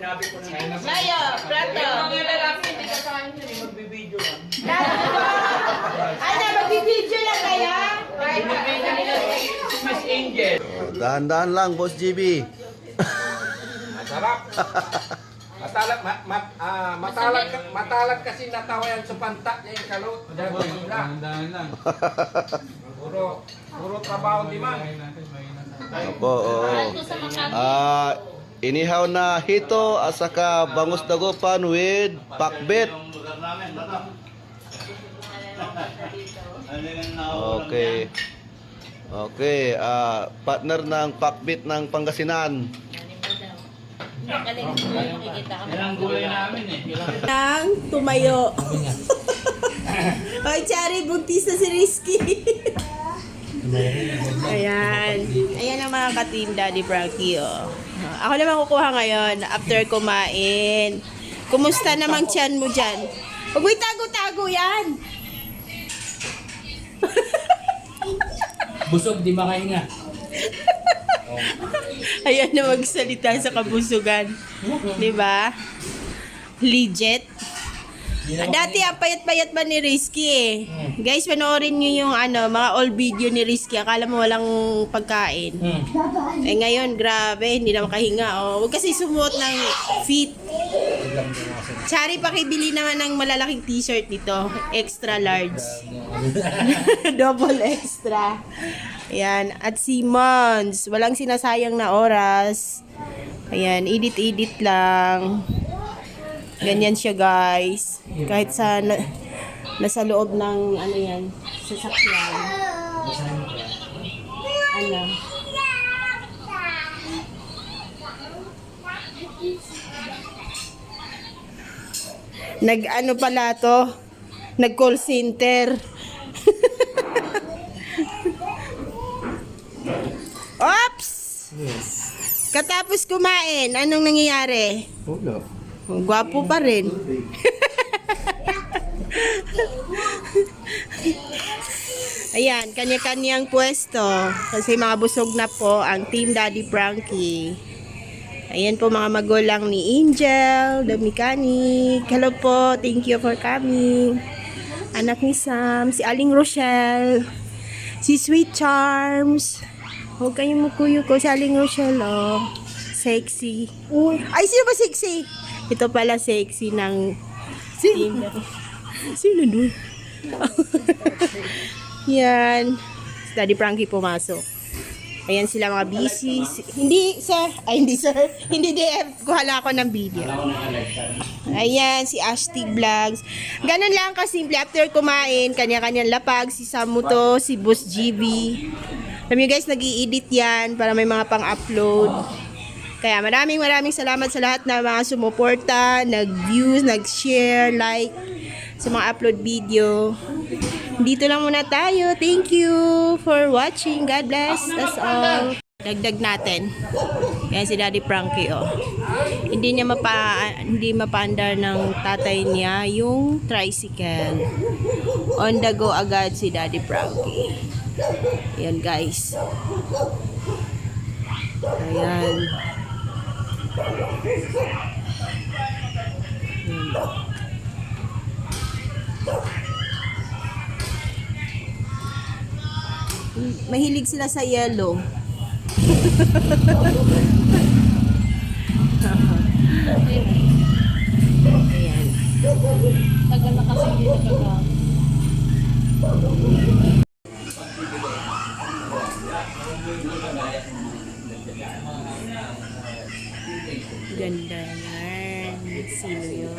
sinabi ko na. Mayo, plato. Mga lalaki, hindi ka sa akin yun, magbibideo lang. Ano, magbibideo lang kaya? Magbibideo nila si Miss Angel. Dahan-dahan lang, Boss GB. Masarap. Matalag kasi natawayan sa panta niya yung kalot. Dahan-dahan lang. Puro trabaho di man. Opo, oo. Inihaw na hito at saka bangus dagopan with pakbet. Okay. Okay, partner ng pakbet ng Pangasinan. Ilang gulay namin eh. Nang tumayo. Hoy, Chari, buntis na si Rizky. Ayan. Ayan ang mga ka-team Daddy Frankie, oh. Ako naman kukuha ngayon after kumain. Kumusta namang tiyan mo dyan? Huwag mo itago-tago yan. Busog, di makahinga. Ayan na magsalita sa kabusugan. Diba? Legit. Dati ang payat-payat ba ni Rizky eh. Guys, panoorin nyo yung mga old video ni Rizky. Akala mo walang pagkain. Eh ngayon, grabe, hindi na makahinga. Oh. Huwag kasi sumuot ng fit. Chari, pakibili naman ng malalaking t-shirt dito. Extra large. Double extra. Ayan. At si Mons, walang sinasayang na oras. Ayan, edit-edit lang. Ganyan siya, guys. Kahit sa nasa loob ng yan, sasakyan. Nag pala to? Nag-call center. Oops! Katapos kumain, anong nangyayari? Wala. Gwapo pa rin. Ayan, kanya-kanyang pwesto. Kasi mga busog na po ang Team Daddy Frankie. Ayan po mga magulang ni Angel, the mechanic. Hello po, thank you for coming. Anak ni Sam, si Aling Rochelle, si Sweet Charms. Huwag kayong mukuyo ko si Aling Rochelle, oh. Sexy. Ay, sino ba sexy? Ito pala sexy ng team. Sino doon? Yan. Si Daddy Frankie pumasok. Ayan sila mga busy. Hindi, sir. Ay, hindi, sir. Hindi, DF. Kuhala ako ng video. Ayan, si Ashtig Vlogs. Ganun lang kasimple. After kumain, kanya-kanyang lapag. Si Samuto, si Boss GB. Alam nyo guys, nag-i-edit yan para may mga pang-upload. Kaya maraming salamat sa lahat na mga sumuporta, nag-views, nag-share, like sa mga upload video. Dito lang muna tayo. Thank you for watching. God bless. That's all. Dagdag natin. Yan si Daddy Frankie, oh. Hindi mapaandar ng tatay niya yung tricycle. On the go agad si Daddy Frankie. Yan guys. Ayan. Mahilig sila sa yellow. Ayan. Tagal na kasi hindi nagagamit. Ganda yan. Sino yun?